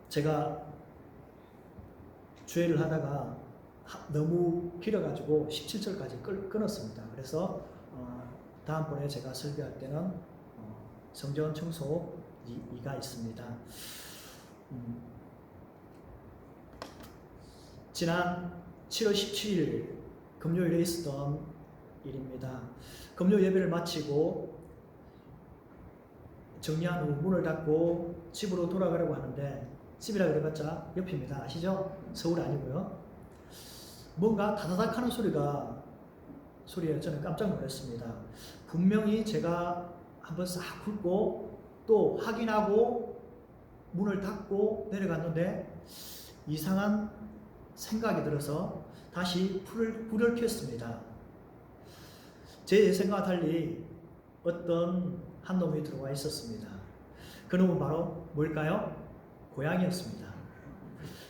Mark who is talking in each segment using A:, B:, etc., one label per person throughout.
A: 제가 주회를 하다가 너무 길어가지고 17절까지 끊었습니다. 그래서 다음번에 제가 설교할 때는 성전 청소 2가 있습니다. 지난 7월 17일 금요일에 있었던 일입니다. 금요 예배를 마치고 정리한 후 문을 닫고 집으로 돌아가려고 하는데, 집이라 그래봤자 옆입니다. 아시죠? 서울 아니고요. 뭔가 다다닥 하는 소리에 저는 깜짝 놀랐습니다. 분명히 제가 한번 싹 훑고 또 확인하고 문을 닫고 내려갔는데 이상한 생각이 들어서 다시 불을 켰습니다. 제 생각과 달리 어떤 한 놈이 들어와 있었습니다. 그 놈은 바로 뭘까요? 고양이였습니다.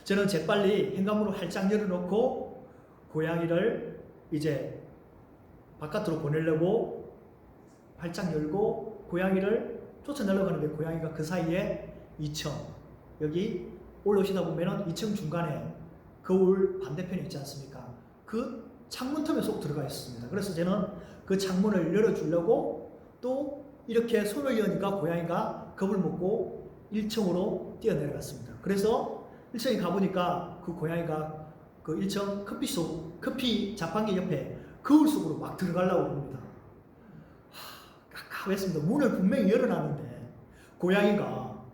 A: 저는 재빨리 현관문을 활짝 열어놓고 고양이를 이제 바깥으로 보내려고 활짝 열고 고양이를 쫓아내려고 하는데, 고양이가 그 사이에 2층, 여기 올라오시다 보면은 2층 중간에 거울 반대편에 있지 않습니까? 그 창문 틈에 쏙 들어가 있습니다. 그래서 저는 그 창문을 열어주려고 또 이렇게 손을 여니까 고양이가 겁을 먹고 1층으로 뛰어내려갔습니다. 그래서 1층에 가보니까 그 고양이가 그 1층 커피 자판기 옆에 거울 속으로 막 들어가려고 합니다. 깝깝했습니다. 문을 분명히 열어놨는데 고양이가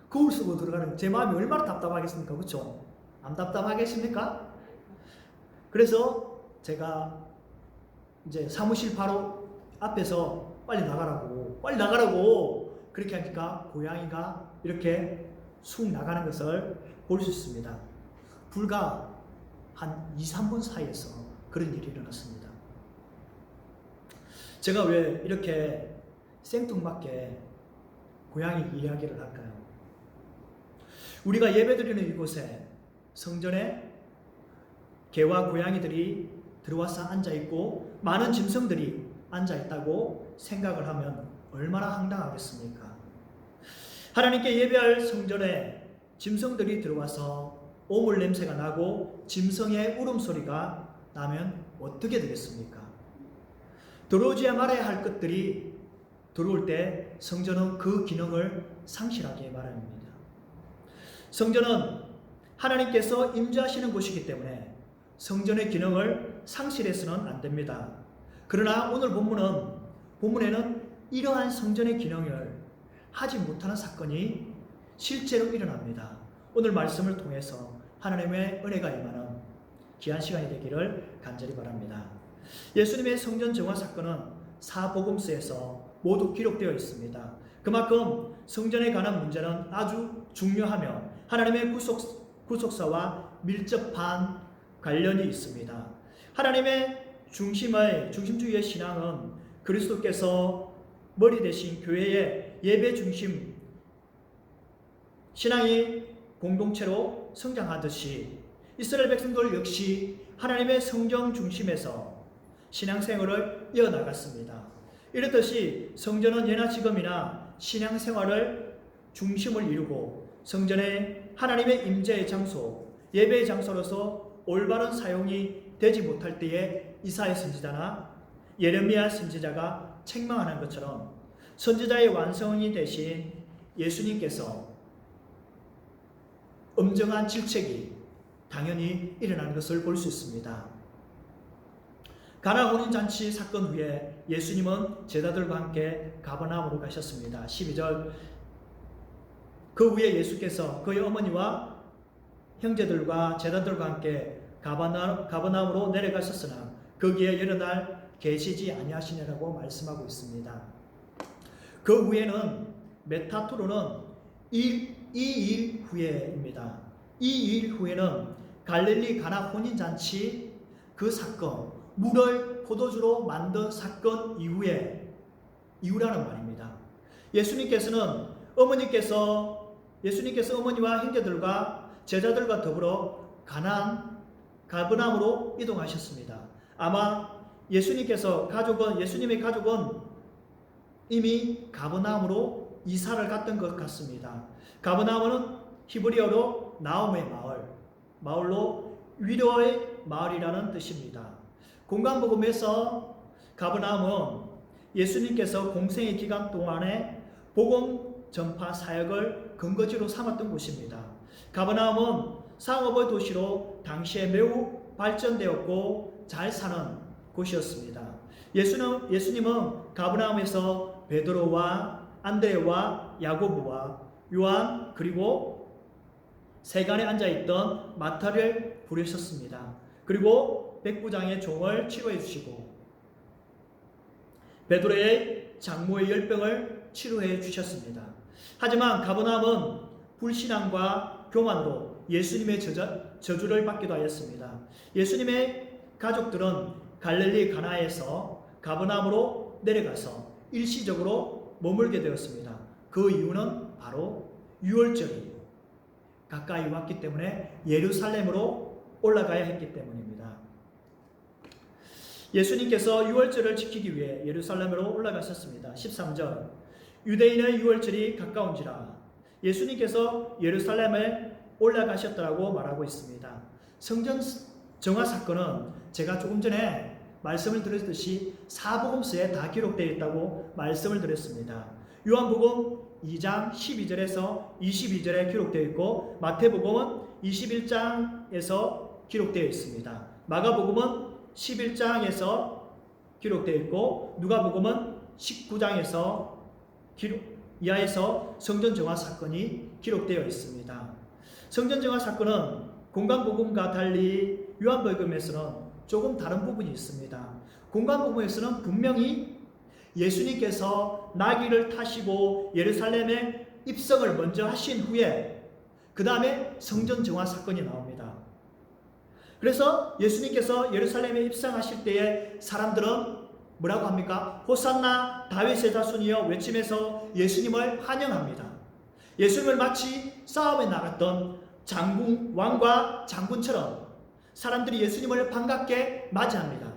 A: 거울 속으로 들어가는 제 마음이 얼마나 답답하겠습니까? 그렇죠? 안 답답하겠습니까? 그래서 제가 이제 사무실 바로 앞에서 빨리 나가라고 그렇게 하니까 고양이가 이렇게 쑥 나가는 것을 볼 수 있습니다. 불과 한 2-3분 사이에서 그런 일이 일어났습니다. 제가 왜 이렇게 생뚱맞게 고양이 이야기를 할까요? 우리가 예배드리는 이곳에 성전에 개와 고양이들이 들어와서 앉아있고 많은 짐승들이 앉아있다고 생각을 하면 얼마나 황당하겠습니까? 하나님께 예배할 성전에 짐승들이 들어와서 오물 냄새가 나고 짐승의 울음소리가 나면 어떻게 되겠습니까? 들어오지 말아야 할 것들이 들어올 때 성전은 그 기능을 상실하게 마련입니다. 성전은 하나님께서 임재하시는 곳이기 때문에 성전의 기능을 상실해서는 안 됩니다. 그러나 오늘 본문에는 이러한 성전의 기능을 하지 못하는 사건이 실제로 일어납니다. 오늘 말씀을 통해서 하나님의 은혜가 임하는 귀한 시간이 되기를 간절히 바랍니다. 예수님의 성전 정화 사건은 사복음서에서 모두 기록되어 있습니다. 그만큼 성전에 관한 문제는 아주 중요하며 하나님의 구속사와 밀접한 관련이 있습니다. 하나님의 중심주의의 신앙은 그리스도께서 머리 대신 교회의 예배 중심 신앙이 공동체로 성장하듯이 이스라엘 백성들 역시 하나님의 성전 중심에서 신앙생활을 이어나갔습니다. 이렇듯이 성전은 예나 지금이나 신앙생활을 중심을 이루고 성전의 하나님의 임재의 장소, 예배의 장소로서 올바른 사용이 되지 못할 때에 이사야 선지자나 예레미야 선지자가 책망하는 것처럼 선지자의 완성이 되신 예수님께서 엄정한 질책이 당연히 일어나는 것을 볼 수 있습니다. 가나 혼인잔치 사건 후에 예수님은 제자들과 함께 가버나움으로 가셨습니다. 12절, 그 후에 예수께서 그의 어머니와 형제들과 제자들과 함께 가버나움으로 내려가셨으나 거기에 여러 날 계시지 아니하시느라고 말씀하고 있습니다. 그 후에는 메타토로는 이 일 후에입니다. 이 일 후에는 갈릴리 가나 혼인잔치 그 사건, 물을 포도주로 만든 사건 이후라는 말입니다. 예수님께서 어머니와 형제들과 제자들과 더불어 가버나움으로 이동하셨습니다. 아마 예수님의 가족은 이미 가버나움으로 이사를 갔던 것 같습니다. 가버나움은 히브리어로 나움의 마을로 위로의 마을이라는 뜻입니다. 공간복음에서 가버나움은 예수님께서 공생의 기간 동안에 복음 전파 사역을 근거지로 삼았던 곳입니다. 가버나움은 상업의 도시로 당시에 매우 발전되었고 잘 사는 곳이었습니다. 예수님은 가버나움에서 베드로와 안드레와 야고보와 요한 그리고 세간에 앉아있던 마타를 부르셨습니다. 그리고 백부장의 종을 치료해 주시고 베드로의 장모의 열병을 치료해 주셨습니다. 하지만 가버나움은 불신앙과 교만으로 예수님의 저주를 받기도 하였습니다. 예수님의 가족들은 갈릴리 가나에서 가버나움으로 내려가서 일시적으로 머물게 되었습니다. 그 이유는 바로 유월절이 가까이 왔기 때문에 예루살렘으로 올라가야 했기 때문입니다. 예수님께서 유월절을 지키기 위해 예루살렘으로 올라가셨습니다. 13절 유대인의 유월절이 가까운지라 예수님께서 예루살렘에 올라가셨다고 말하고 있습니다. 성전 정화 사건은 제가 조금 전에 말씀을 드렸듯이 사복음서에 다 기록되어 있다고 말씀을 드렸습니다. 요한복음 2장 12절에서 22절에 기록되어 있고 마태복음은 21장에서 기록되어 있습니다. 마가복음은 11장에서 기록되어 있고 누가복음은 19장에서 이하에서 성전 정화 사건이 기록되어 있습니다. 성전 정화 사건은 공간복음과 달리 요한복음에서는 조금 다른 부분이 있습니다. 공간복음에서는 분명히 예수님께서 나귀를 타시고 예루살렘에 입성을 먼저 하신 후에 그 다음에 성전 정화 사건이 나옵니다. 그래서 예수님께서 예루살렘에 입성하실 때에 사람들은 뭐라고 합니까? 호산나 다윗의 자손이여 외치면서 예수님을 환영합니다. 예수님을 마치 싸움에 나갔던 왕과 장군처럼 사람들이 예수님을 반갑게 맞이합니다.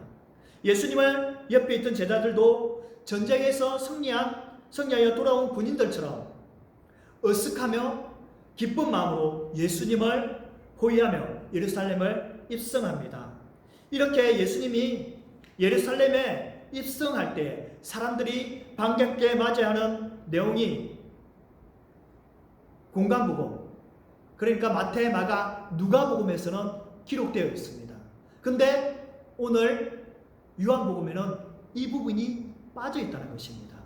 A: 예수님을 옆에 있던 제자들도 전쟁에서 승리하여 돌아온 군인들처럼 으쓱하며 기쁜 마음으로 예수님을 호위하며 예루살렘을 입성합니다. 이렇게 예수님이 예루살렘에 입성할 때 사람들이 반갑게 맞이하는 내용이 공간복음, 그러니까 마태, 마가, 누가복음에서는 기록되어 있습니다. 근데 오늘 요한복음에는 이 부분이 빠져 있다는 것입니다.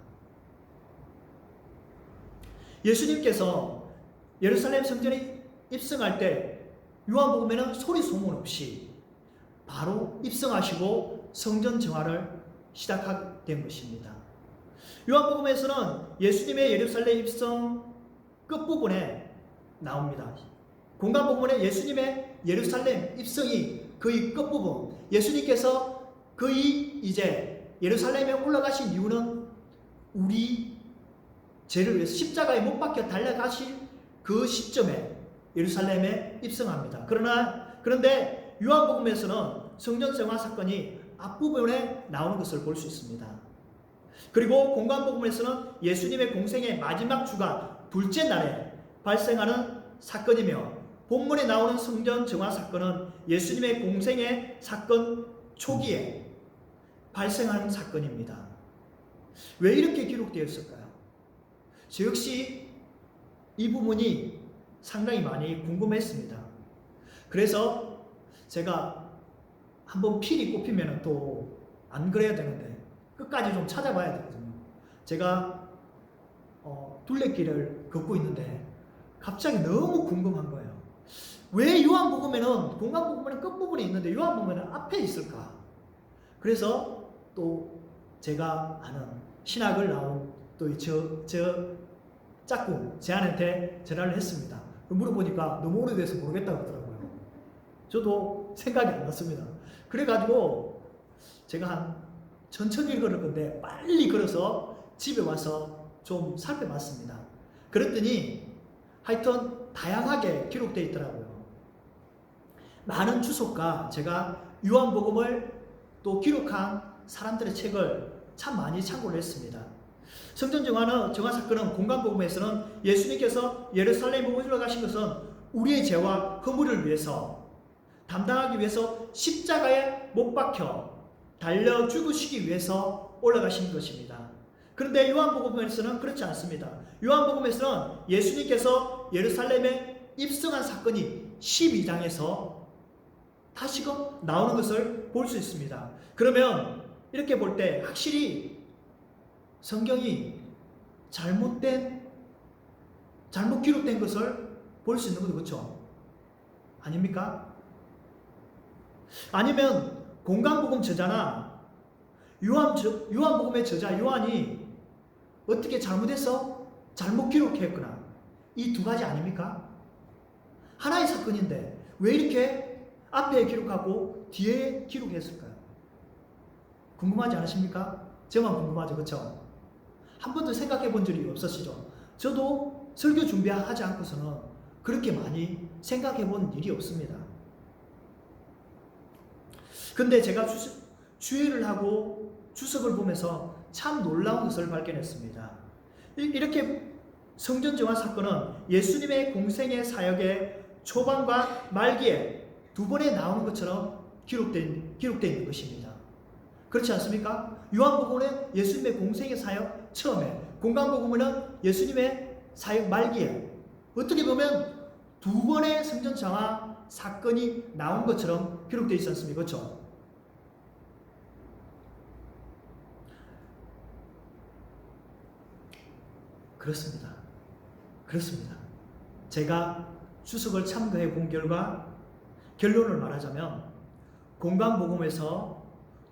A: 예수님께서 예루살렘 성전에 입성할 때 요한복음에는 소리 소문 없이 바로 입성하시고 성전 정화를 시작하게 된 것입니다. 요한복음에서는 예수님의 예루살렘 입성 끝부분에 나옵니다. 공간복음에 예수님의 예루살렘 입성이 거의 끝부분, 예수님께서 거의 이제 예루살렘에 올라가신 이유는 우리 죄를 위해서 십자가에 못 박혀 달려가실 그 시점에 예루살렘에 입성합니다. 그런데 요한복음에서는 성전 정화 사건이 앞부분에 나오는 것을 볼 수 있습니다. 그리고 공간복음에서는 예수님의 공생의 마지막 주간 둘째 날에 발생하는 사건이며 본문에 나오는 성전 정화 사건은 예수님의 공생의 사건 초기에 발생하는 사건입니다. 왜 이렇게 기록되었을까요? 저 역시 이 부분이 상당히 많이 궁금했습니다. 그래서 제가 한번 필이 꼽히면 또 안 그래야 되는데 끝까지 좀 찾아봐야 되거든요. 제가 둘레길을 걷고 있는데 갑자기 너무 궁금한 거예요. 왜 요한복음에는 공간복음에는 끝부분에 있는데 요한복음에는 앞에 있을까? 그래서 또 제가 아는 신학을 나온 또 저 짝꿍 제안한테 전화를 했습니다. 물어보니까 너무 오래돼서 모르겠다고 하더라고요. 저도 생각이 안 났습니다. 그래가지고 제가 천천히 걸을 건데 빨리 걸어서 집에 와서 좀 살펴봤습니다. 그랬더니 하여튼 다양하게 기록되어 있더라고요. 많은 주석가, 제가 요한복음을 또 기록한 사람들의 책을 참 많이 참고를 했습니다. 성전 정화 사건은 공간복음에서는 예수님께서 예루살렘에 올라가신 것은 우리의 죄와 허물을 위해서 담당하기 위해서 십자가에 못 박혀 달려 죽으시기 위해서 올라가신 것입니다. 그런데 요한복음에서는 그렇지 않습니다. 요한복음에서는 예수님께서 예루살렘에 입성한 사건이 12장에서 다시금 나오는 것을 볼 수 있습니다. 그러면 이렇게 볼 때 확실히 성경이 잘못 기록된 것을 볼 수 있는 거죠. 그렇죠? 아닙니까? 아니면 공간복음 저자나 요한복음의 저자 요한이 어떻게 잘못해서 잘못 기록했거나 이 두 가지 아닙니까? 하나의 사건인데 왜 이렇게 앞에 기록하고 뒤에 기록했을까요? 궁금하지 않으십니까? 저만 궁금하죠. 그렇죠? 한 번도 생각해 본 적이 없으시죠? 저도 설교 준비하지 않고서는 그렇게 많이 생각해 본 일이 없습니다. 근데 제가 주일을 하고 주석을 보면서 참 놀라운 것을 발견했습니다. 이렇게 성전 정화 사건은 예수님의 공생의 사역의 초반과 말기에 두 번에 나오는 것처럼 기록되어 있는 것입니다. 그렇지 않습니까? 요한복음은 예수님의 공생의 사역 처음에, 공간복음은 예수님의 사역 말기에 어떻게 보면 두 번의 성전 정화 사건이 나온 것처럼 기록되어 있지 않습니까? 그렇죠? 그렇습니다. 제가 주석을 참고해 본 결과 결론을 말하자면 공간복음에서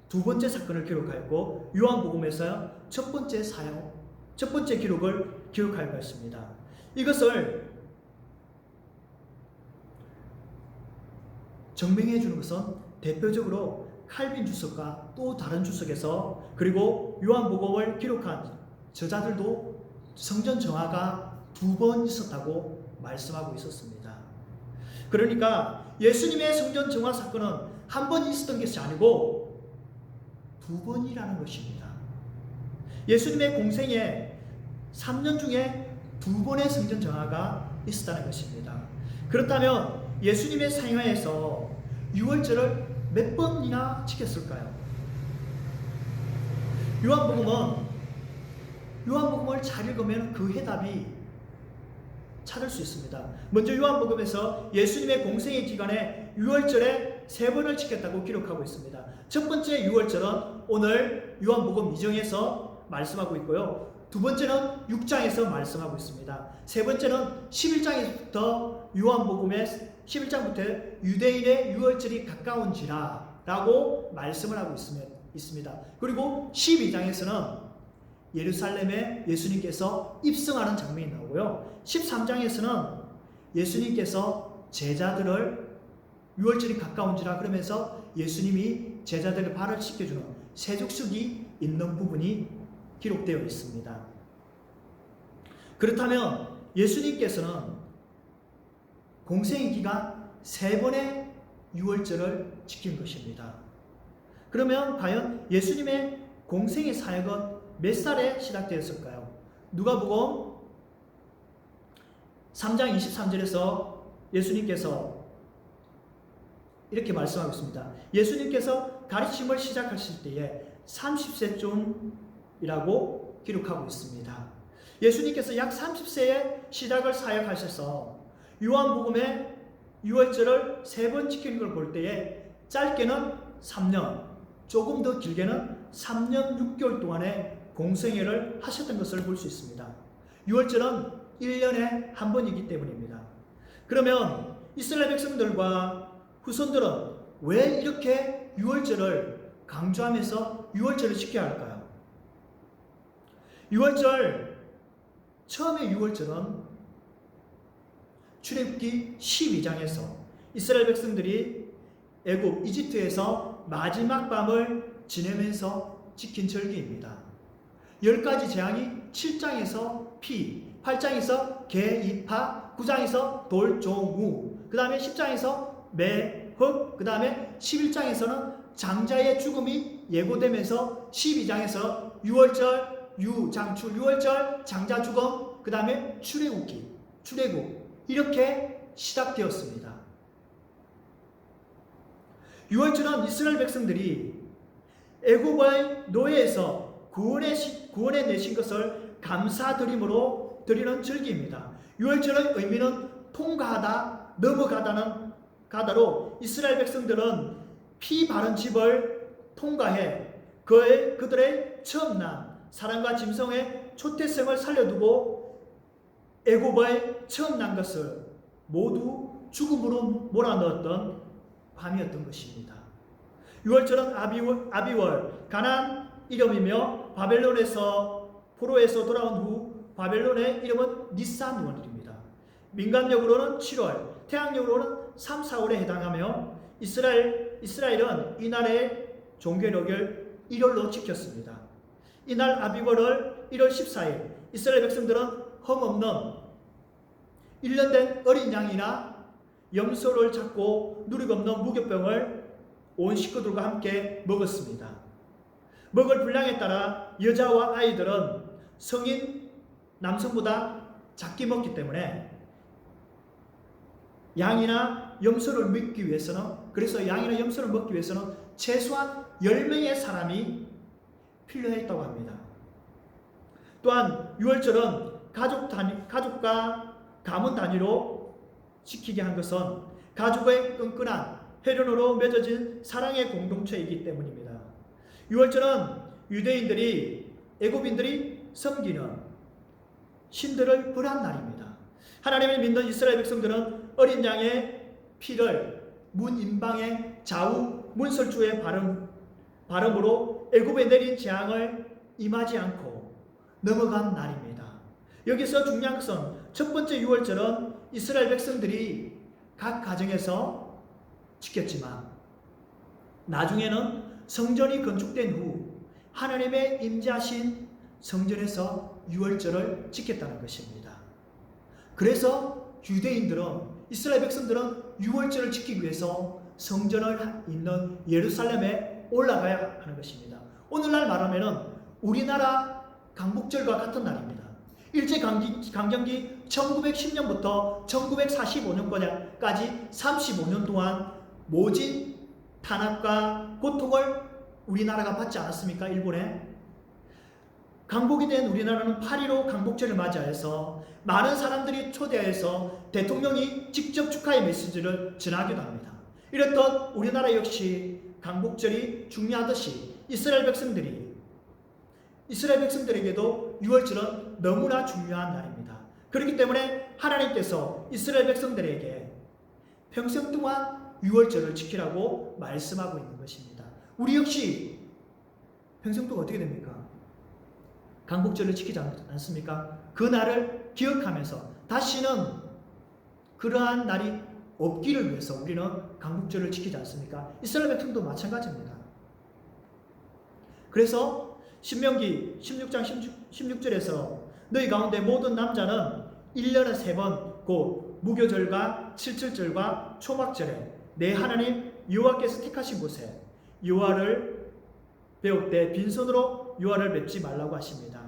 A: 두 번째 사건을 기록하였고 요한복음에서 첫 번째 기록을 기록하고 있습니다. 이것을 증명해 주는 것은 대표적으로 칼빈 주석과 또 다른 주석에서 그리고 요한복음을 기록한 저자들도 성전 정화가 두 번 있었다고 말씀하고 있었습니다. 그러니까 예수님의 성전 정화 사건은 한 번 있었던 것이 아니고 두 번이라는 것입니다. 예수님의 공생에 3년 중에 두 번의 성전 정화가 있었다는 것입니다. 그렇다면 예수님의 생애에서 유월절을 몇 번이나 지켰을까요? 요한복음을 잘 읽으면 그 해답이 찾을 수 있습니다. 먼저 요한복음에서 예수님의 공생의 기간에 유월절에 3번을 지켰다고 기록하고 있습니다. 첫 번째 유월절은 오늘 요한복음 2장에서 말씀하고 있고요. 두 번째는 6장에서 말씀하고 있습니다. 세 번째는 11장부터 요한복음의 11장부터 유대인의 유월절이 가까운지라 라고 말씀을 하고 있습니다. 그리고 12장에서는 예루살렘에 예수님께서 입성하는 장면이 나오고요. 13장에서는 예수님께서 제자들을 유월절이 가까운지라 그러면서 예수님이 제자들의 발을 씻겨주는 세족식이 있는 부분이 기록되어 있습니다. 그렇다면 예수님께서는 공생의 기간 3번의 유월절을 지킨 것입니다. 그러면 과연 예수님의 공생의 사역은 몇 살에 시작되었을까요? 누가복음 3장 23절에서 예수님께서 이렇게 말씀하고 있습니다. 예수님께서 가르침을 시작하실 때에 30세쯤이라고 기록하고 있습니다. 예수님께서 약 30세에 시작을 사역하셔서 요한복음의 유월절을 3번 지키는 걸 볼 때에 짧게는 3년, 조금 더 길게는 3년 6개월 동안의 공생애를 하셨던 것을 볼 수 있습니다. 유월절은 1년에 한 번이기 때문입니다. 그러면 이스라엘 백성들과 후손들은 왜 이렇게 유월절을 강조하면서 유월절을 지켜야 할까요? 처음에 유월절은 출애굽기 12장에서 이스라엘 백성들이 애굽 이집트에서 마지막 밤을 지내면서 지킨 절기입니다. 10가지 재앙이 7장에서 피, 8장에서 개, 이파, 9장에서 돌, 종, 우, 그 다음에 10장에서 매, 흙, 그 다음에 11장에서는 장자의 죽음이 예고되면서 12장에서 유월절 장출, 유월절, 장자 죽음, 그 다음에 출애굽 이렇게 시작되었습니다. 유월절은 이스라엘 백성들이 애굽의 노예에서 구원해 내신 것을 감사드림으로 드리는 절기입니다. 유월절의 의미는 통과하다, 가다로 이스라엘 백성들은 피 바른 집을 통과해 그들의 처음 난 사랑과 짐승의 초태성을 살려두고 애굽의 처음 난 것을 모두 죽음으로 몰아넣었던 밤이었던 것입니다. 6월절은 아비월 가나안 이름이며 포로에서 돌아온 후 바벨론의 이름은 니산월입니다. 민간력으로는 7월, 태양력으로는 3, 4월에 해당하며 이스라엘은 이날의 종교력을 1월로 지켰습니다. 이날 아비월을 1월 14일 이스라엘 백성들은 흠없는 1년 된 어린 양이나 염소를 잡고 누룩없는 무교병을 온 식구들과 함께 먹었습니다. 먹을 분량에 따라 여자와 아이들은 성인 남성보다 작게 먹기 때문에 양이나 염소를 먹기 위해서는 최소한 10명의 사람이 필요했다고 합니다. 또한 유월절은 가족과 가문 단위로 지키게 한 것은 가족의 끈끈한 혈연으로 맺어진 사랑의 공동체이기 때문입니다. 유월절은 유대인들이 애굽인들이 섬기는 신들을 벌한 날입니다. 하나님을 믿는 이스라엘 백성들은 어린 양의 피를 문 임방의 좌우 문설주에 바름으로 애굽에 내린 재앙을 임하지 않고 넘어간 날입니다. 여기서 중요한 것은 첫 번째 유월절은 이스라엘 백성들이 각 가정에서 지켰지만 나중에는 성전이 건축된 후 하나님의 임재하신 성전에서 유월절을 지켰다는 것입니다. 그래서 이스라엘 백성들은 유월절을 지키기 위해서 성전을 있는 예루살렘에 올라가야 하는 것입니다. 오늘날 말하면 우리나라 강복절과 같은 날입니다. 일제강점기 1910년부터 1945년까지 35년 동안 모진 탄압과 고통을 우리나라가 받지 않았습니까? 일본에. 강복이 된 우리나라는 8.15 강복절을 맞이해서 많은 사람들이 초대해서 대통령이 직접 축하의 메시지를 전하기도 합니다. 이렇듯 우리나라 역시 강복절이 중요하듯이 이스라엘 백성들에게도 유월절은 너무나 중요한 날입니다. 그렇기 때문에 하나님께서 이스라엘 백성들에게 평생 동안 유월절을 지키라고 말씀하고 있는 것입니다. 우리 역시 평생 동안 어떻게 됩니까? 강복절을 지키지 않습니까? 그 날을 기억하면서 다시는 그러한 날이 없기를 위해서 우리는 강복절을 지키지 않습니까? 이스라엘 백성도 마찬가지입니다. 그래서 신명기 16장 16절에서 너희 가운데 모든 남자는 1년에 3번 곧 무교절과 칠칠절과 초막절에 내 하나님 여호와께서 택하신 곳에 여호와를 배울 때 빈손으로 여호와를 뵙지 말라고 하십니다.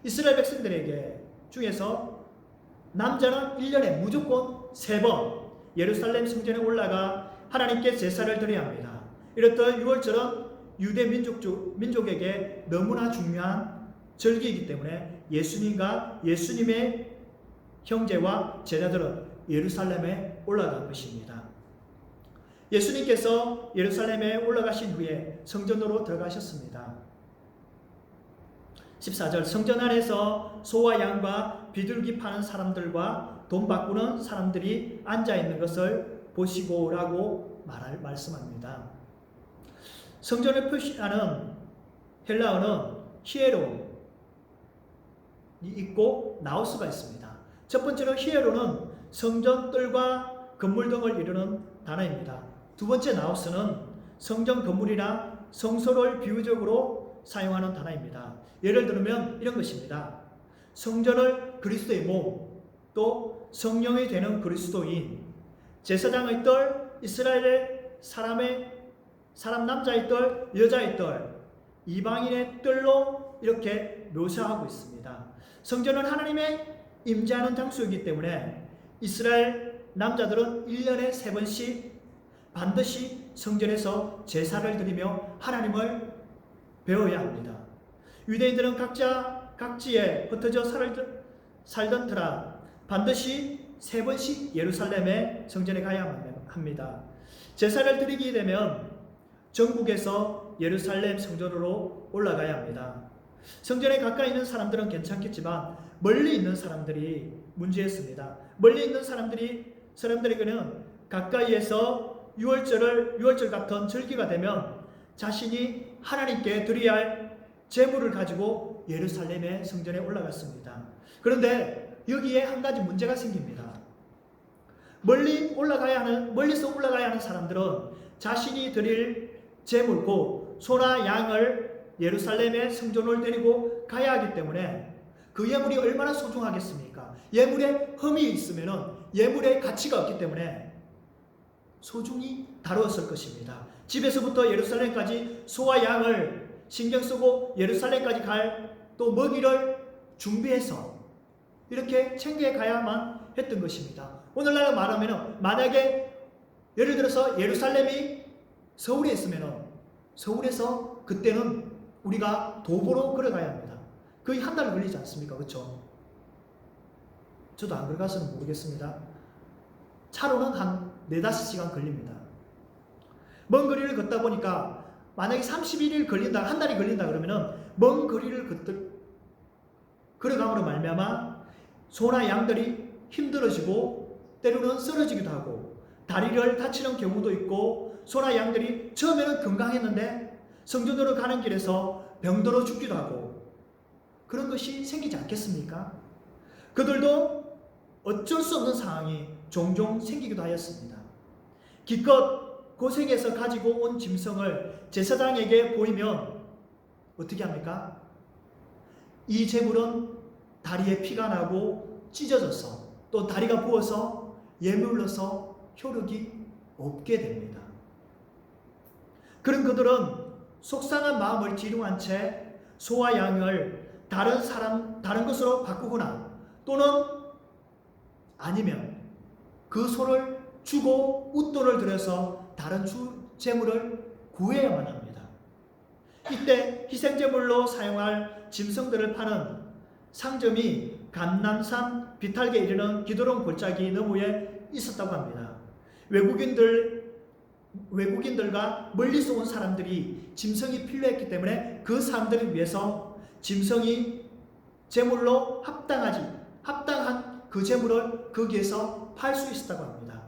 A: 이스라엘 백성들에게 중에서 남자는 1년에 무조건 3번 예루살렘 성전에 올라가 하나님께 제사를 드려야 합니다. 이렇듯 유월절은 유대 민족에게 너무나 중요한 절기이기 때문에 예수님의 형제와 제자들은 예루살렘에 올라간 것입니다. 예수님께서 예루살렘에 올라가신 후에 성전으로 들어가셨습니다. 14절 성전 안에서 소와 양과 비둘기 파는 사람들과 돈 바꾸는 사람들이 앉아있는 것을 보시고라고 말씀합니다. 성전을 표시하는 헬라어는 히에론이 있고 나우스가 있습니다. 첫 번째로 히에론은 성전 뜰과 건물 등을 이루는 단어입니다. 두 번째 나우스는 성전 건물이나 성소를 비유적으로 사용하는 단어입니다. 예를 들면 이런 것입니다. 성전을 그리스도의 몸, 또 성령이 되는 그리스도인, 제사장의 뜰, 이스라엘의 사람 남자의 뜰, 여자의 뜰, 이방인의 뜰로 이렇게 묘사하고 있습니다. 성전은 하나님의 임재하는 장소이기 때문에 이스라엘 남자들은 1년에 3번씩 반드시 성전에서 제사를 드리며 하나님을 배워야 합니다. 유대인들은 각지에 흩어져 살던 터라 반드시 3번씩 예루살렘의 성전에 가야 합니다. 제사를 드리게 되면 전국에서 예루살렘 성전으로 올라가야 합니다. 성전에 가까이 있는 사람들은 괜찮겠지만 멀리 있는 사람들이 문제였습니다. 멀리 있는 사람들에게는 가까이에서 유월절 같은 절기가 되면 자신이 하나님께 드려야 할 제물을 가지고 예루살렘의 성전에 올라갔습니다. 그런데 여기에 한 가지 문제가 생깁니다. 멀리서 올라가야 하는 사람들은 자신이 드릴 제물고 소나 양을 예루살렘의 성전을 데리고 가야 하기 때문에 그 예물이 얼마나 소중하겠습니까? 예물에 흠이 있으면 예물의 가치가 없기 때문에 소중히 다루었을 것입니다. 집에서부터 예루살렘까지 소와 양을 신경 쓰고 예루살렘까지 갈 또 먹이를 준비해서 이렇게 챙겨 가야만 했던 것입니다. 오늘날 말하면 만약에 예를 들어서 예루살렘이 서울에 있으면 서울에서 그때는 우리가 도보로 걸어가야 합니다. 거의 한 달 걸리지 않습니까? 그렇죠? 저도 안 걸어가서는 모르겠습니다. 차로는 한 4-5시간 걸립니다. 먼 거리를 걷다 보니까 만약에 31일 걸린다, 한 달이 걸린다 그러면은 먼 거리를 걸어감으로 말미암아 소나 양들이 힘들어지고 때로는 쓰러지기도 하고 다리를 다치는 경우도 있고 소나 양들이 처음에는 건강했는데 성전으로 가는 길에서 병들어 죽기도 하고 그런 것이 생기지 않겠습니까? 그들도 어쩔 수 없는 상황이 종종 생기기도 하였습니다. 기껏 고생해서 가지고 온 짐승을 제사장에게 보이면 어떻게 합니까? 이 제물은 다리에 피가 나고 찢어져서 또 다리가 부어서 예물로서 효력이 없게 됩니다. 그런 그들은 속상한 마음을 뒤로한 채 소와 양을 다른 것으로 바꾸거나 또는 아니면 그 소를 주고 웃돈을 들여서 다른 제물을 구해야만 합니다. 이때 희생제물로 사용할 짐승들을 파는 상점이 감남산 비탈게 이르는 기도론 골짜기 너머에 있었다고 합니다. 외국인들과 멀리서 온 사람들이 짐승이 필요했기 때문에 그 사람들을 위해서 짐승이 제물로 합당한 그 제물을 거기에서 팔 수 있었다고 합니다.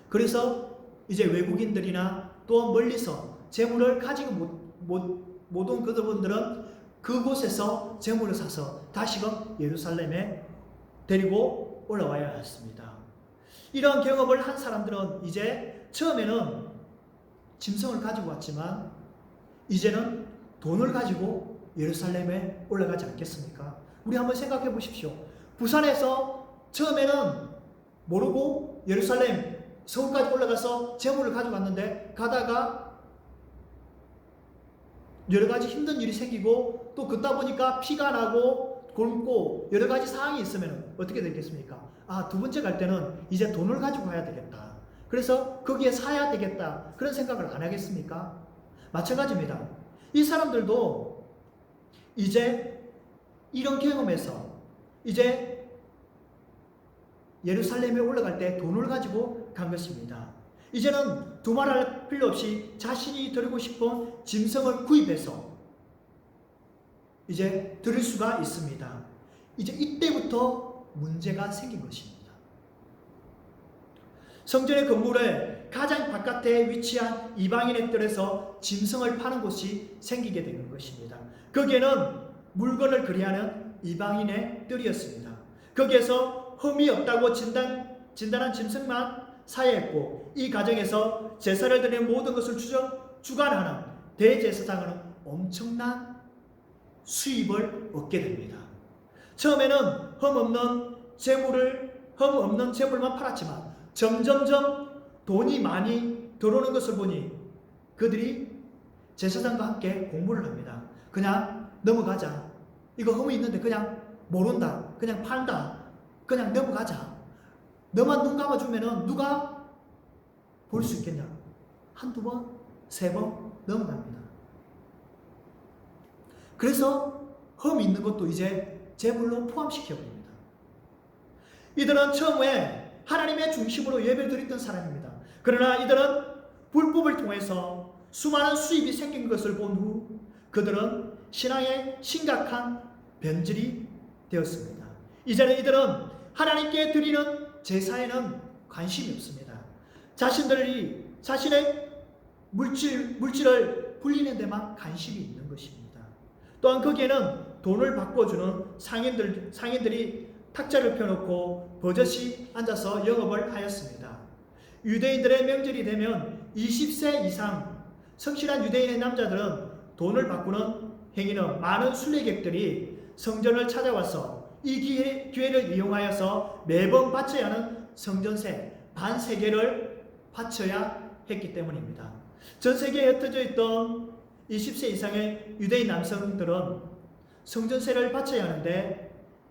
A: 그래서 이제 외국인들이나 또 멀리서 제물을 가지고 못 온 그분들은 그곳에서 제물을 사서 다시금 예루살렘에 데리고 올라와야 했습니다. 이런 경험을 한 사람들은 이제 처음에는 짐승을 가지고 왔지만 이제는 돈을 가지고 예루살렘에 올라가지 않겠습니까? 우리 한번 생각해 보십시오. 부산에서 처음에는 모르고 예루살렘 서울까지 올라가서 제물을 가져갔는데 가다가 여러 가지 힘든 일이 생기고 또 걷다 보니까 피가 나고 굶고 여러 가지 상황이 있으면 어떻게 되겠습니까? 두 번째 갈 때는 이제 돈을 가지고 가야 되겠다. 그래서 거기에 사야 되겠다. 그런 생각을 안 하겠습니까? 마찬가지입니다. 이 사람들도 이제 이런 경험에서 이제 예루살렘에 올라갈 때 돈을 가지고 간 것입니다. 이제는 두말할 필요 없이 자신이 드리고 싶은 짐승을 구입해서 이제 드릴 수가 있습니다. 이제 이때부터 문제가 생긴 것입니다. 성전의 건물의 가장 바깥에 위치한 이방인의 뜰에서 짐승을 파는 곳이 생기게 되는 것입니다. 거기에는 물건을 거래하는 이방인의 뜰이었습니다. 거기에서 흠이 없다고 진단한 짐승만 사야했고 이 과정에서 제사를 드리는 모든 것을 주관하는 대제사장은 엄청난 수입을 얻게 됩니다. 처음에는 흠 없는 제물만 팔았지만 점점점 돈이 많이 들어오는 것을 보니 그들이 제사장과 함께 공부를 합니다. 그냥 넘어가자. 이거 흠이 있는데 그냥 모른다. 그냥 판다. 그냥 넘어가자. 너만 눈 감아주면은 누가 볼 수 있겠냐? 한두 번, 세 번 넘어갑니다. 그래서 흠이 있는 것도 이제 제물로 포함시켜버립니다. 이들은 처음에 하나님의 중심으로 예배를 드렸던 사람입니다. 그러나 이들은 불법을 통해서 수많은 수입이 생긴 것을 본 후 그들은 신앙에 심각한 변질이 되었습니다. 이제는 이들은 하나님께 드리는 제사에는 관심이 없습니다. 자신의 물질을 불리는 데만 관심이 있는 것입니다. 또한 거기에는 돈을 바꿔주는 상인들이 탁자를 펴놓고 버젓이 앉아서 영업을 하였습니다. 유대인들의 명절이 되면 20세 이상 성실한 유대인의 남자들은 돈을 바꾸는 행위는 많은 순례객들이 성전을 찾아와서 이 기회를 이용하여서 매번 바쳐야 하는 성전세 반세계를 바쳐야 했기 때문입니다. 전 세계에 흩어져 있던 20세 이상의 유대인 남성들은 성전세를 바쳐야 하는데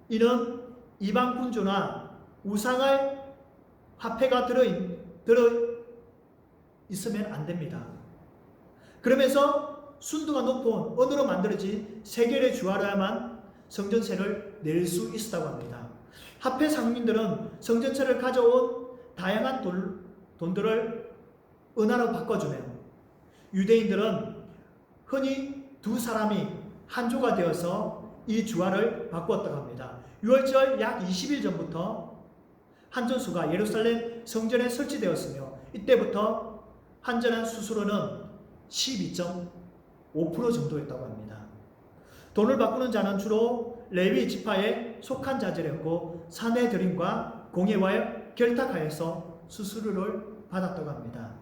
A: 이는 이방 군주나 우상의 화폐가 들어 있으면 안 됩니다. 그러면서 순도가 높은 은으로 만들어진 세겔의 주화로야만 성전세를 낼 수 있었다고 합니다. 화폐 상민들은 성전세를 가져온 다양한 돈들을 은화로 바꿔주며 유대인들은 흔히 두 사람이 한 조가 되어서 이 주화를 바꾸었다고 합니다. 6월절 약 20일 전부터 한전수가 예루살렘 성전에 설치되었으며 이때부터 한전한 수수료는 12.5% 정도였다고 합니다. 돈을 바꾸는 자는 주로 레위 지파에 속한 자들이었고 사내들인과 공예와 결탁하여서 수수료를 받았다고 합니다.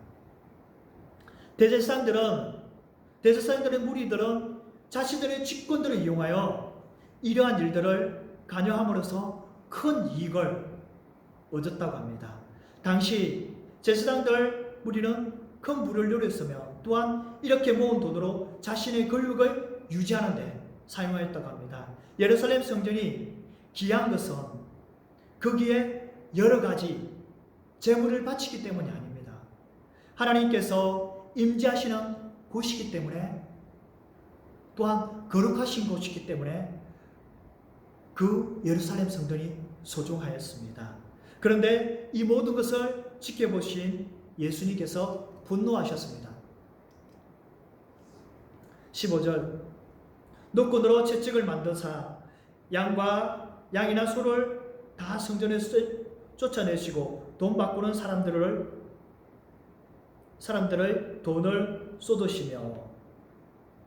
A: 대제사장들의 무리들은 자신들의 직권들을 이용하여 이러한 일들을 관여함으로써 큰 이익을 얻었다고 합니다. 당시 제사장들 무리는 큰 부를 누렸으며 또한 이렇게 모은 돈으로 자신의 권력을 유지하는 데 사용하였다고 합니다. 예루살렘 성전이 귀한 것은 거기에 여러 가지 재물을 바치기 때문이 아닙니다. 하나님께서 임재하시는 곳이기 때문에 또한 거룩하신 곳이기 때문에 그 예루살렘 성전이 소중하였습니다. 그런데 이 모든 것을 지켜보신 예수님께서 분노하셨습니다. 15절 노끈으로 채찍을 만드사 양이나 소를 다 성전에서 쫓아내시고 돈 바꾸는 사람들을 돈을 쏟으시며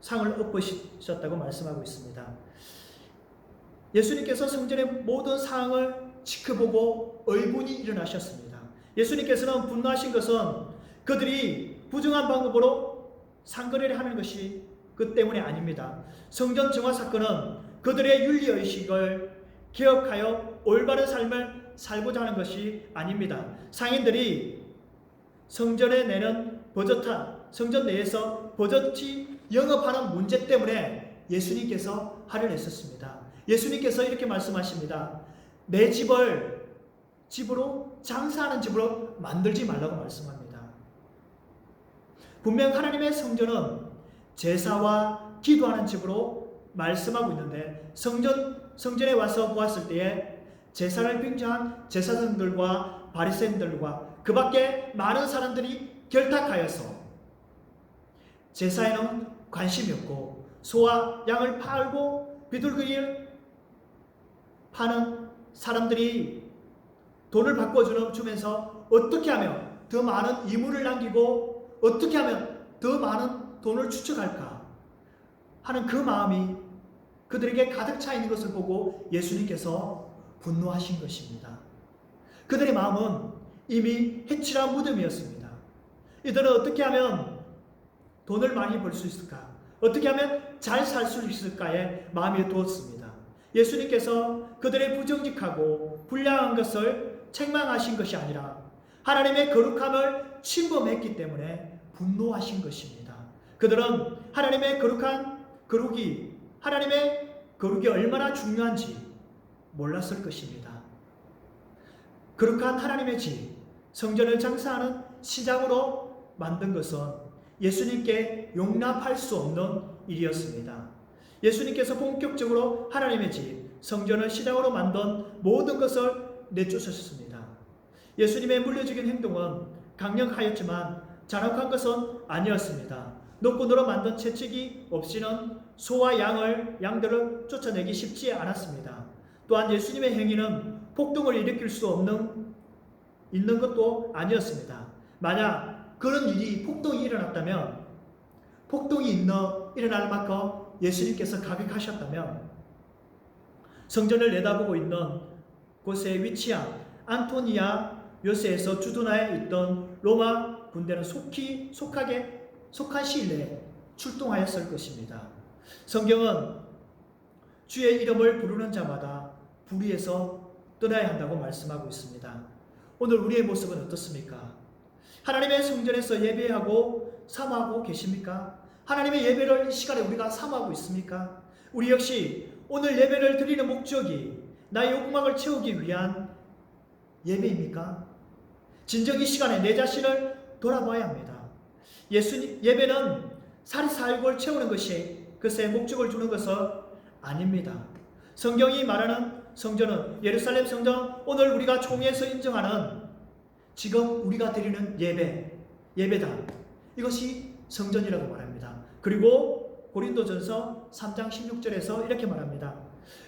A: 상을 엎으셨다고 말씀하고 있습니다. 예수님께서 성전의 모든 상황을 지켜보고 의분이 일어나셨습니다. 예수님께서는 분노하신 것은 그들이 부정한 방법으로 상거래를 하는 것이 그 때문에 아닙니다. 성전 정화 사건은 그들의 윤리의식을 개혁하여 올바른 삶을 살고자 하는 것이 아닙니다. 상인들이 성전 내에서 버젓이 영업하는 문제 때문에 예수님께서 화를 냈었습니다. 예수님께서 이렇게 말씀하십니다. 내 집으로 장사하는 집으로 만들지 말라고 말씀합니다. 분명 하나님의 성전은 제사와 기도하는 집으로 말씀하고 있는데 성전에 와서 보았을 때에 제사를 빙자한 제사장들과 바리새인들과 그 밖에 많은 사람들이 결탁하여서 제사에는 관심이 없고 소와 양을 팔고 비둘기를 파는 사람들이 돈을 바꿔주면서 어떻게 하면 더 많은 이물을 남기고 어떻게 하면 더 많은 돈을 추적할까 하는 그 마음이 그들에게 가득 차 있는 것을 보고 예수님께서 분노하신 것입니다. 그들의 마음은 이미 해칠한 무덤이었습니다. 이들은 어떻게 하면 돈을 많이 벌 수 있을까? 어떻게 하면 잘 살 수 있을까에 마음이 두었습니다. 예수님께서 그들의 부정직하고 불량한 것을 책망하신 것이 아니라 하나님의 거룩함을 침범했기 때문에 분노하신 것입니다. 그들은 하나님의 거룩이 하나님의 거룩이 얼마나 중요한지 몰랐을 것입니다. 거룩한 하나님의 집, 성전을 장사하는 시장으로 만든 것은 예수님께 용납할 수 없는 일이었습니다. 예수님께서 본격적으로 하나님의 집, 성전을 시장으로 만든 모든 것을 내쫓으셨습니다. 예수님의 물리적인 행동은 강력하였지만 잔혹한 것은 아니었습니다. 노끈으로 만든 채찍이 없이는 소와 양들을 쫓아내기 쉽지 않았습니다. 또한 예수님의 행위는 폭동을 일으킬 수 있는 것도 아니었습니다. 만약 그런 폭동이 일어났다면, 폭동이 일어날 만큼 예수님께서 가격하셨다면, 성전을 내다보고 있는 곳에 위치한 안토니아 요새에서 주둔하에 있던 로마 군대는 속한 시일 내에 출동하였을 것입니다. 성경은 주의 이름을 부르는 자마다 불의에서 떠나야 한다고 말씀하고 있습니다. 오늘 우리의 모습은 어떻습니까? 하나님의 성전에서 예배하고 사모하고 계십니까? 하나님의 예배를 이 시간에 우리가 사모하고 있습니까? 우리 역시 오늘 예배를 드리는 목적이 나의 욕망을 채우기 위한 예배입니까? 진정 이 시간에 내 자신을 돌아봐야 합니다. 예배는 사리사욕을 채우는 것이 그것의 목적을 주는 것은 아닙니다. 성경이 말하는 성전은 예루살렘 성전, 오늘 우리가 총회에서 인정하는 지금 우리가 드리는 예배당, 이것이 성전이라고 말합니다. 그리고 고린도전서 3장 16절에서 이렇게 말합니다.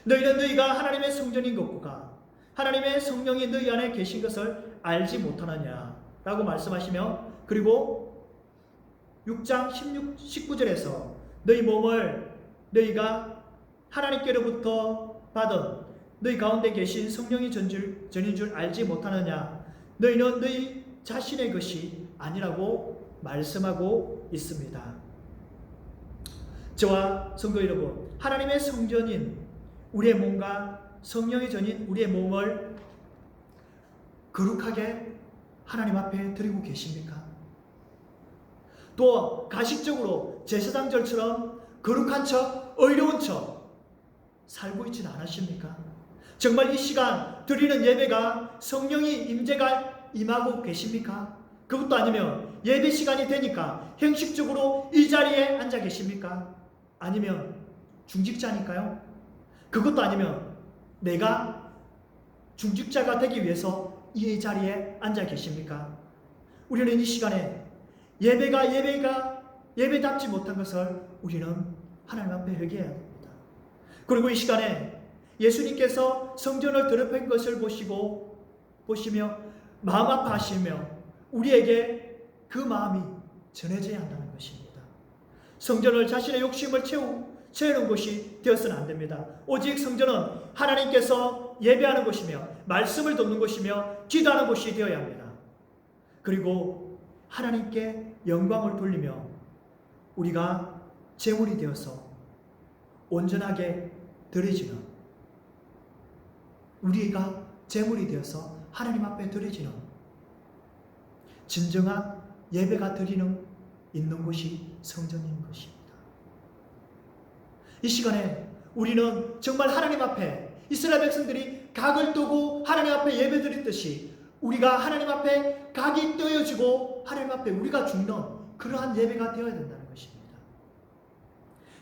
A: 너희는 너희가 하나님의 성전인 것과 하나님의 성령이 너희 안에 계신 것을 알지 못하느냐 라고 말씀하시며, 그리고 6장 19절에서 너희 몸을 너희가 하나님께로부터 받은 너희 가운데 계신 성령이 전인 줄 알지 못하느냐, 너희는 너희 자신의 것이 아니라고 말씀하고 있습니다. 저와 성도 여러분, 하나님의 성전인 우리의 몸과 성령의 전인 우리의 몸을 거룩하게 하나님 앞에 드리고 계십니까? 또 가식적으로 제사장절처럼 거룩한 척, 의로운 척 살고 있지는 않으십니까? 정말 이 시간 드리는 예배가 성령의 임재가 임하고 계십니까? 그것도 아니면 예배 시간이 되니까 형식적으로 이 자리에 앉아 계십니까? 아니면 중직자니까요? 그것도 아니면 내가 중직자가 되기 위해서 이 자리에 앉아 계십니까? 우리는 이 시간에 예배답지 못한 것을 우리는 하나님 앞에 회개해야 합니다. 그리고 이 시간에 예수님께서 성전을 더럽힌 것을 보시며 마음 아파하시며 우리에게 그 마음이 전해져야 한다는 것입니다. 성전을 자신의 욕심을 채우는 곳이 되어서는 안 됩니다. 오직 성전은 하나님께서 예배하는 곳이며 말씀을 듣는 곳이며 기도하는 곳이 되어야 합니다. 그리고 하나님께 영광을 돌리며 우리가 제물이 되어서 온전하게 드려지는, 우리가 제물이 되어서 하나님 앞에 드려지는 진정한 예배가 있는 곳이 성전인 것입니다. 이 시간에 우리는 정말 하나님 앞에 이스라엘 백성들이 각을 뜨고 하나님 앞에 예배 드렸듯이 우리가 하나님 앞에 각이 뜨여지고 하나님 앞에 우리가 죽는 그러한 예배가 되어야 된다는 것입니다.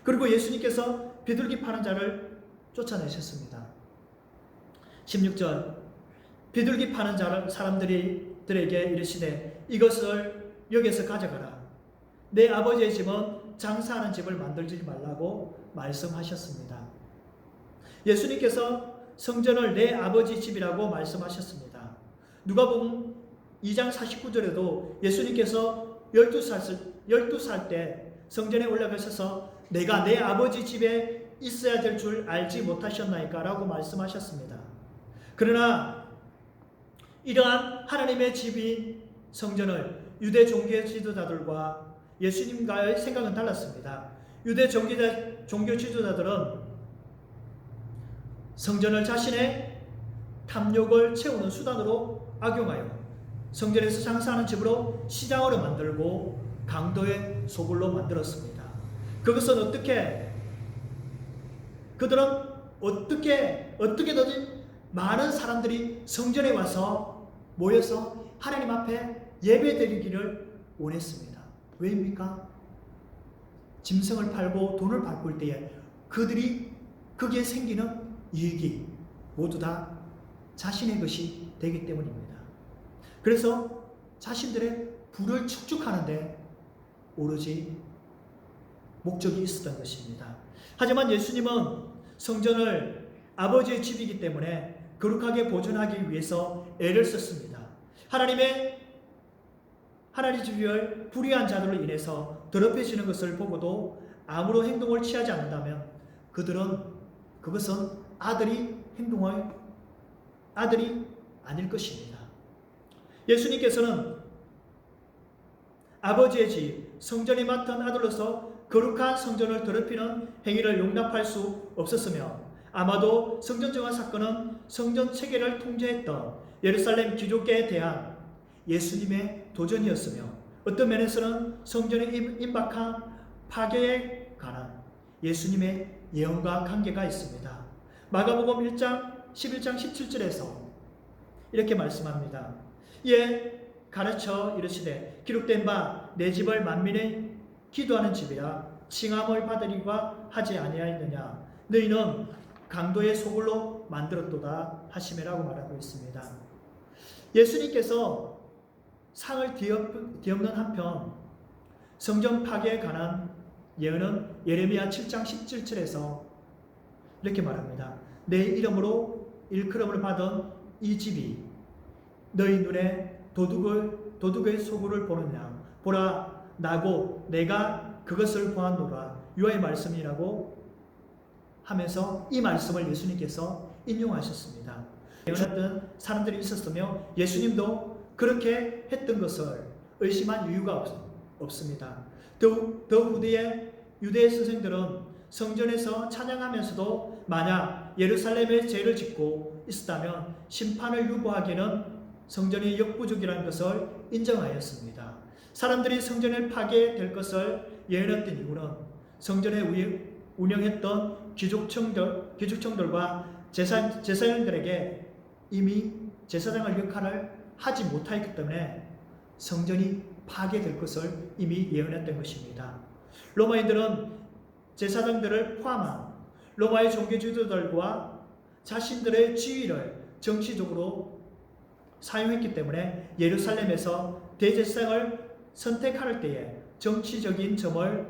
A: 그리고 예수님께서 비둘기 파는 자를 쫓아내셨습니다. 16절, 비둘기 파는 사람들에게 이르시되 이것을 여기서 가져가라. 내 아버지의 집은 장사하는 집을 만들지 말라고 말씀하셨습니다. 예수님께서 성전을 내 아버지 집이라고 말씀하셨습니다. 누가복음 2장 49절에도 예수님께서 12살 때 성전에 올라가셔서 내가 내 아버지 집에 있어야 될 줄 알지 못하셨나이까 라고 말씀하셨습니다. 그러나 이러한 하나님의 집인 성전을 유대 종교 지도자들과 예수님과의 생각은 달랐습니다. 유대 종교 지도자들은 성전을 자신의 탐욕을 채우는 수단으로 악용하여 성전에서 장사하는 집으로 시장으로 만들고 강도의 소굴로 만들었습니다. 그것은 어떻게 그들은 어떻게든지 많은 사람들이 성전에 와서 모여서 하나님 앞에 예배드리기를 원했습니다. 왜입니까? 짐승을 팔고 돈을 바꿀 때에 그들이 거기에 생기는 이익이 모두 다 자신의 것이 되기 때문입니다. 그래서 자신들의 부를 축적하는데 오로지 목적이 있었던 것입니다. 하지만 예수님은 성전을 아버지의 집이기 때문에 거룩하게 보존하기 위해서 애를 썼습니다. 하나님 집을 불의한 자들로 인해서 더럽혀지는 것을 보고도 아무런 행동을 취하지 않는다면 그것은 아들이 아닐 것입니다. 예수님께서는 아버지의 집, 성전이 맡은 아들로서 거룩한 성전을 더럽히는 행위를 용납할 수 없었으며 아마도 성전 정화 사건은 성전 체계를 통제했던 예루살렘 귀족계에 대한 예수님의 도전이었으며 어떤 면에서는 성전에 임박한 파괴에 관한 예수님의 예언과 관계가 있습니다. 마가복음 1장 11장 17절에서 이렇게 말씀합니다. 이에 가르쳐 이르시되 기록된 바 내 집을 만민의 기도하는 집이라 칭함을 받으리가 하지 아니하였느냐 너희는 강도의 소굴로 만들었도다 하시매라고 말하고 있습니다. 예수님께서 상을 뒤엎는 한편 성전 파괴에 관한 예언은 예레미야 7장 17절에서 이렇게 말합니다. 내 이름으로 일컬음을 받은 이 집이 너희 눈에 도둑의 소굴을 보느냐 보라 나고 내가 그것을 보았노라 유아의 말씀이라고 하면서 이 말씀을 예수님께서 인용하셨습니다. 예언했던 사람들이 있었으며 예수님도 그렇게 했던 것을 의심한 이유가 없습니다. 더 후대의 유대 선생들은 성전에서 찬양하면서도 만약 예루살렘에 죄를 짓고 있었다면 심판을 유보하기에는 성전이 역부족이라는 것을 인정하였습니다. 사람들이 성전을 파괴될 것을 예언했던 이유는 성전에 운영했던 귀족청들과 제사장들에게 이미 제사장의 역할을 하지 못하였기 때문에 성전이 파괴될 것을 이미 예언했던 것입니다. 로마인들은 제사장들을 포함한 로마의 종교지도자들과 자신들의 지위를 정치적으로 사용했기 때문에 예루살렘에서 대제사장을 선택할 때에 정치적인 점을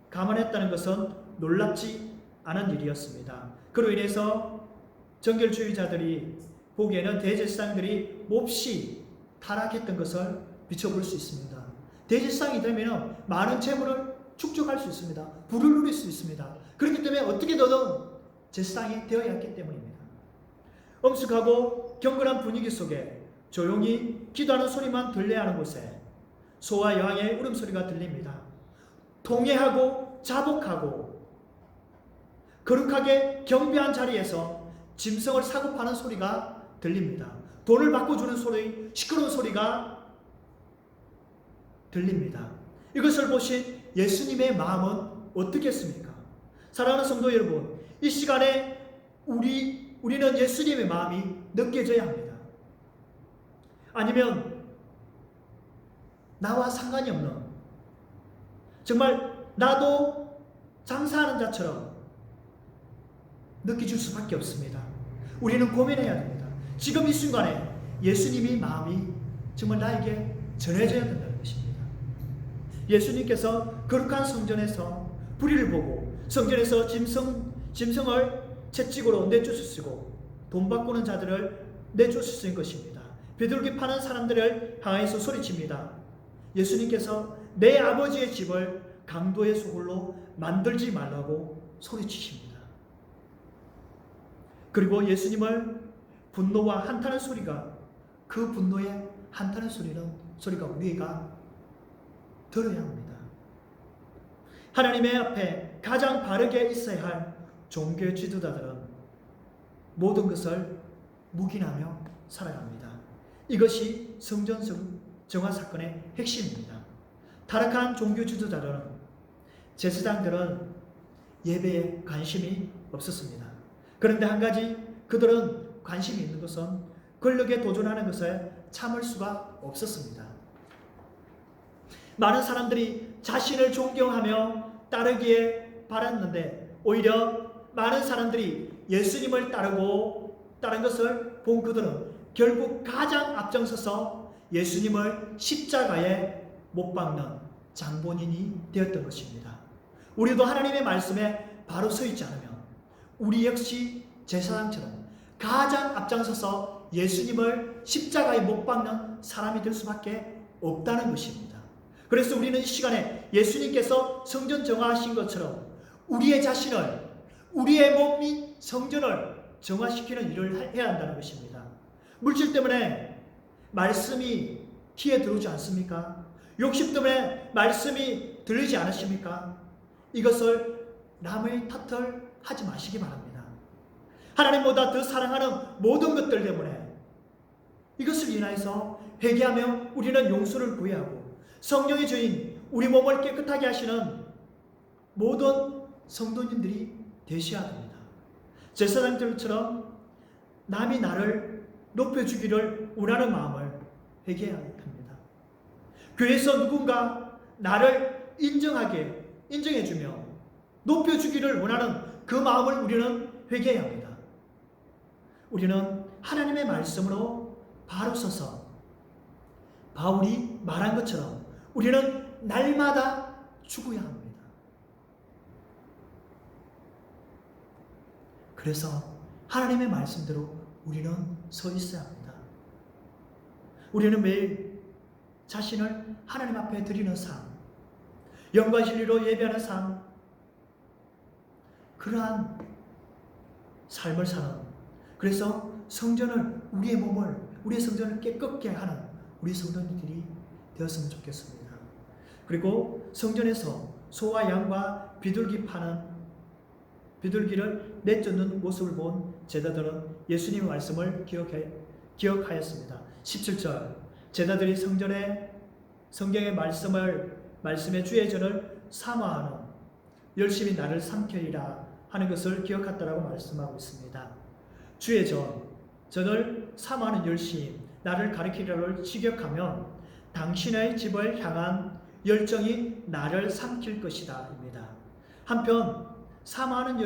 A: 감안했다는 것은 놀랍지 않은 일이었습니다. 그로 인해서 정결주의자들이 보기에는 대제사장들이 몹시 타락했던 것을 비춰볼 수 있습니다. 대제사장이 되면 많은 재물을 축적할 수 있습니다. 부를 누릴 수 있습니다. 그렇기 때문에 어떻게든 제사장이 되어야 했기 때문입니다. 엄숙하고 경건한 분위기 속에 조용히 기도하는 소리만 들려야 하는 곳에 소와 여왕의 울음소리가 들립니다. 통회하고 자복하고 거룩하게 경배한 자리에서 짐승을 사고 파는 소리가 들립니다. 돈을 바꿔주는 소리, 시끄러운 소리가 들립니다. 이것을 보신 예수님의 마음은 어떻겠습니까? 사랑하는 성도 여러분, 이 시간에 우리는 예수님의 마음이 느껴져야 합니다. 아니면 나와 상관이 없는 정말 나도 장사하는 자처럼 느껴질 수밖에 없습니다. 우리는 고민해야 됩니다. 지금 이 순간에 예수님의 마음이 정말 나에게 전해져야 된다는 것입니다. 예수님께서 거룩한 성전에서 불의를 보고 성전에서 짐승을 채찍으로 내쫓으시고 돈 바꾸는 자들을 내쫓으신 것입니다. 비둘기 파는 사람들을 향해서 소리칩니다. 예수님께서 내 아버지의 집을 강도의 소굴로 만들지 말라고 소리치십니다. 그리고 예수님을 분노와 한탄의 소리가 그 분노의 한탄의 소리가 우리가 들어야 합니다. 하나님의 앞에 가장 바르게 있어야 할 종교 지도자들은 모든 것을 묵인하며 살아갑니다. 이것이 성전 정화 사건의 핵심입니다. 타락한 종교 지도자들은 제사장들은 예배에 관심이 없었습니다. 그런데 한 가지 그들은 관심이 있는 것은 권력에 도전하는 것에 참을 수가 없었습니다. 많은 사람들이 자신을 존경하며 따르기에 바랐는데 오히려 많은 사람들이 예수님을 따른 것을 본 그들은 결국 가장 앞장서서 예수님을 십자가에 못 박는 장본인이 되었던 것입니다. 우리도 하나님의 말씀에 바로 서 있지 않으면 우리 역시 제사장처럼 가장 앞장서서 예수님을 십자가에 못 박는 사람이 될 수밖에 없다는 것입니다. 그래서 우리는 이 시간에 예수님께서 성전 정화하신 것처럼 우리의 자신을, 우리의 몸 및 성전을 정화시키는 일을 해야 한다는 것입니다. 물질 때문에 말씀이 귀에 들어오지 않습니까? 욕심 때문에 말씀이 들리지 않으십니까? 이것을 남의 탓을 하지 마시기 바랍니다. 하나님보다 더 사랑하는 모든 것들 때문에 이것을 인하여서 회개하며 우리는 용서를 구해야 하고 성령의 주인 우리 몸을 깨끗하게 하시는 모든 성도님들이 되셔야 합니다. 제사장들처럼 남이 나를 높여주기를 원하는 마음을 회개해야 합니다. 교회에서 누군가 나를 인정해주며 높여주기를 원하는 그 마음을 우리는 회개해야 합니다. 우리는 하나님의 말씀으로 바로 서서 바울이 말한 것처럼 우리는 날마다 죽어야 합니다. 그래서 하나님의 말씀대로 우리는 서 있어야 합니다. 우리는 매일 자신을 하나님 앞에 드리는 삶, 영과 진리로 예배하는 삶, 그러한 삶을 사는, 그래서 성전을, 우리의 몸을, 우리의 성전을 깨끗게 하는 우리 성도님들이 되었으면 좋겠습니다. 그리고 성전에서 소와 양과 비둘기를 내쫓는 모습을 본 제자들은 예수님의 말씀을 기억하였습니다. 17절 제자들이 성경의 말씀의 주의 전을 사모하는 열심히 나를 삼켜리라 하는 것을 기억했다라고 말씀하고 있습니다. 주의 전을 사모하는 열심, 나를 가리키려를 직역하면 당신의 집을 향한 열정이 나를 삼킬 것이다 입니다. 한편 사모하는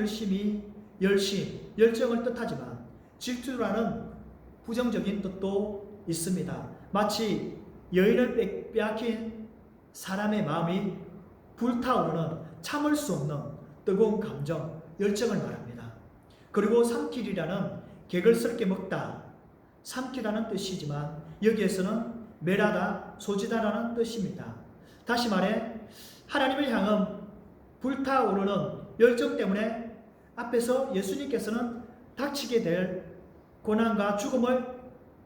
A: 열정을 뜻하지만 질투라는 부정적인 뜻도 있습니다. 마치 여인을 빼앗긴 사람의 마음이 불타오르는 참을 수 없는 뜨거운 감정, 열정을 말합니다. 그리고 삼킬이라는 개걸스럽게 먹다, 삼키라는 뜻이지만 여기에서는 멸하다, 소지다라는 뜻입니다. 다시 말해 하나님을 향한 불타오르는 열정 때문에 앞에서 예수님께서는 닥치게 될 고난과 죽음을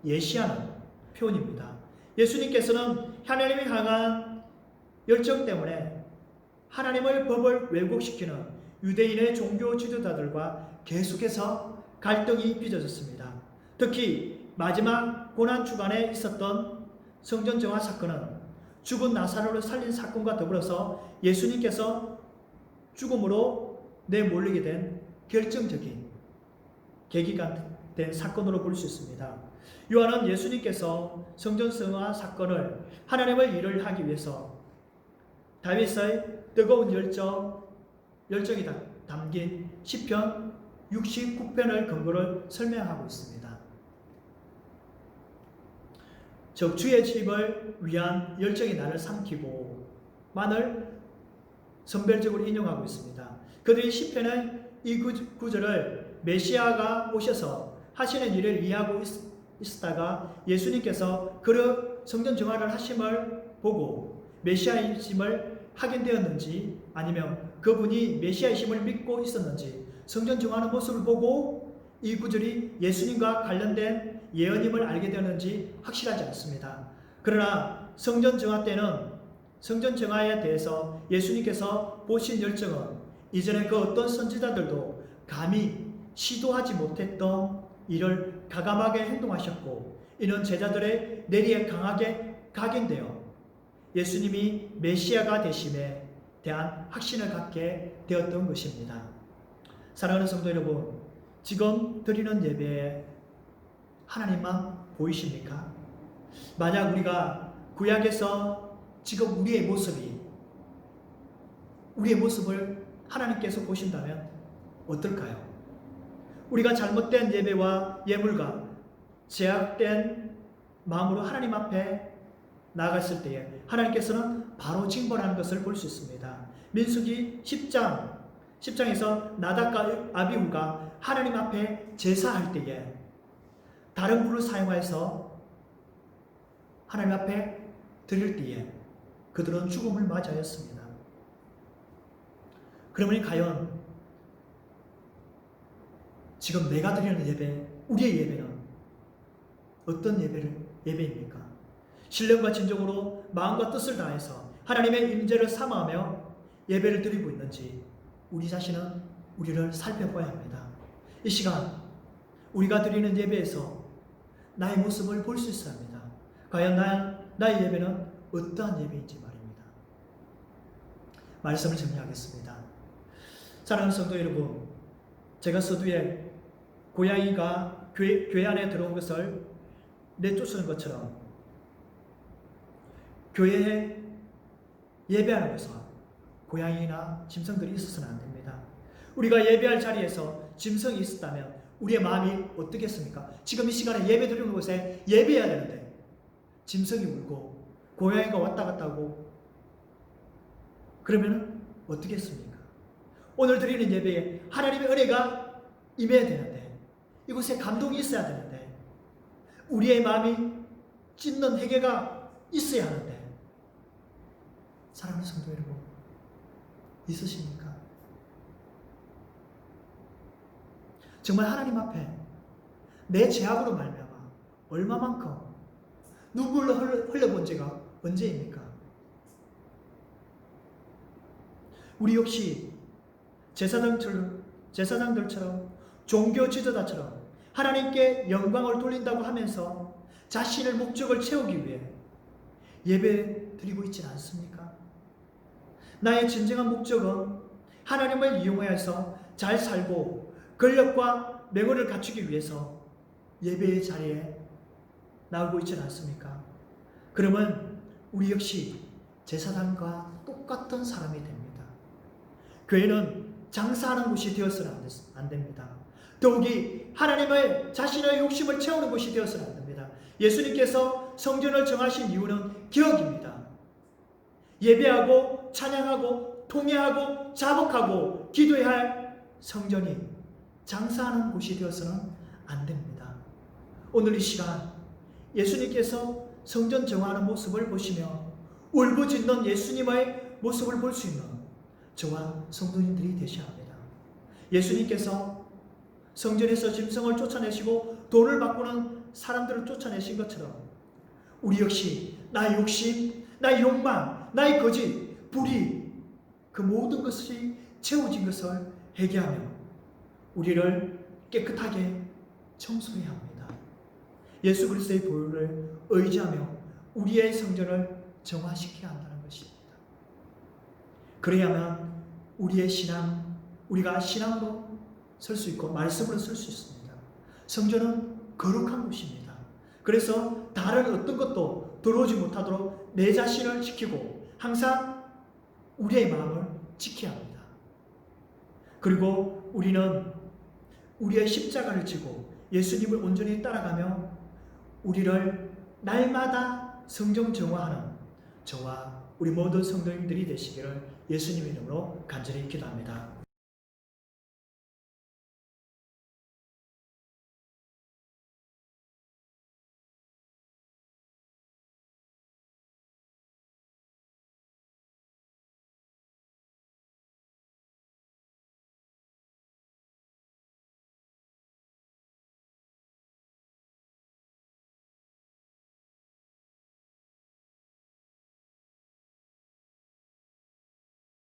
A: 예시하는 표현입니다. 예수님께서는 하나님을 향한 열정 때문에 하나님의 법을 왜곡시키는 유대인의 종교 지도자들과 계속해서 갈등이 빚어졌습니다. 특히 마지막 고난 주간에 있었던 성전 정화 사건은 죽은 나사로를 살린 사건과 더불어서 예수님께서 죽음으로 내몰리게 된 결정적인 계기가 된 사건으로 볼 수 있습니다. 요한은 예수님께서 성전 정화 사건을 하나님의 일을 하기 위해서 다윗의 뜨거운 열정이 담긴 시편 69편을 근거로 설명하고 있습니다. 즉 주의 집을 위한 열정이 나를 삼키고 만을 선별적으로 인용하고 있습니다. 그들이 시편의 이 구절을 메시아가 오셔서 하시는 일을 이해하고 있었다가 예수님께서 그 성전 정화를 하심을 보고 메시아이심을 확인되었는지 아니면 그분이 메시아이심을 믿고 있었는지 성전 정화하는 모습을 보고 이 구절이 예수님과 관련된 예언임을 알게 되었는지 확실하지 않습니다. 그러나 성전 정화 때는 성전 정화에 대해서 예수님께서 보신 열정은 이전에 그 어떤 선지자들도 감히 시도하지 못했던 일을 과감하게 행동하셨고 이는 제자들의 내리에 강하게 각인되어 예수님이 메시아가 되심에 대한 확신을 갖게 되었던 것입니다. 사랑하는 성도 여러분, 지금 드리는 예배에 하나님만 보이십니까? 만약 우리가 구약에서 지금 우리의 모습을 하나님께서 보신다면 어떨까요? 우리가 잘못된 예배와 예물과 제약된 마음으로 하나님 앞에 나아갔을 때에 하나님께서는 바로 징벌하는 것을 볼 수 있습니다. 민수기 10장에서 나답과 아비후가 하나님 앞에 제사할 때에 다른 불을 사용해서 하나님 앞에 드릴 때에 그들은 죽음을 맞이하였습니다. 그러면 과연 지금 내가 드리는 예배, 우리의 예배는 어떤 예배입니까? 신령과 진정으로 마음과 뜻을 다해서 하나님의 임재를 사모하며 예배를 드리고 있는지 우리 자신은 우리를 살펴봐야 합니다. 이 시간 우리가 드리는 예배에서 나의 모습을 볼 수 있어야 합니다. 과연 나의 예배는 어떠한 예배인지 말입니다. 말씀을 정리하겠습니다. 사랑하는 성도 여러분, 제가 서두에 고양이가 교회 안에 들어온 것을 내쫓는 것처럼 교회에 예배하는 것은 고양이나 짐승들이 있어서는 안 됩니다. 우리가 예배할 자리에서 짐승이 있었다면 우리의 마음이 어떻겠습니까? 지금 이 시간에 예배 드리는 곳에 예배해야 되는데 짐승이 울고 고양이가 왔다 갔다 하고 그러면 어떻겠습니까? 오늘 드리는 예배에 하나님의 은혜가 임해야 되는데 이곳에 감동이 있어야 되는데 우리의 마음이 찢는 회개가 있어야 하는데 사랑하는 성도 여러분 있으십니까? 정말 하나님 앞에 내 죄악으로 말미암아 얼마만큼 눈물을 흘려본 지가 언제입니까? 우리 역시 제사장들처럼 종교 지도자처럼 하나님께 영광을 돌린다고 하면서 자신의 목적을 채우기 위해 예배 드리고 있지는 않습니까? 나의 진정한 목적은 하나님을 이용하여서 잘 살고 권력과 명예를 갖추기 위해서 예배의 자리에 나오고 있지는 않습니까? 그러면 우리 역시 제사장과 똑같은 사람이 됩니다. 교회는 장사하는 곳이 되어서는 안 됩니다. 더욱이 하나님의 자신의 욕심을 채우는 곳이 되어서는 안 됩니다. 예수님께서 성전을 정하신 이유는 개혁입니다. 예배하고 찬양하고 통회하고 자복하고 기도해야 할 성전이 장사하는 곳이 되어서는 안 됩니다. 오늘 이 시간 예수님께서 성전 정화하는 모습을 보시며 울부짖는 예수님의 모습을 볼 수 있는 저와 성도님들이 되셔야 합니다. 예수님께서 성전에서 짐승을 쫓아내시고 돈을 바꾸는 사람들을 쫓아내신 것처럼 우리 역시 나의 욕심, 나의 욕망, 나의 거짓, 불의 그 모든 것이 채워진 것을 회개하며 우리를 깨끗하게 청소해야 합니다. 예수 그리스도의 보혈을 의지하며 우리의 성전을 정화시켜야 한다는 것입니다. 그래야만 우리의 신앙, 우리가 신앙으로 설 수 있고 말씀으로 설 수 있습니다. 성전은 거룩한 곳입니다. 그래서 다른 어떤 것도 들어오지 못하도록 내 자신을 지키고 항상 우리의 마음을 지켜야 합니다. 그리고 우리는 우리의 십자가를 지고 예수님을 온전히 따라가며 우리를 날마다 성전 정화하는 저와 우리 모든 성도님들이 되시기를 예수님의 이름으로 간절히 기도합니다.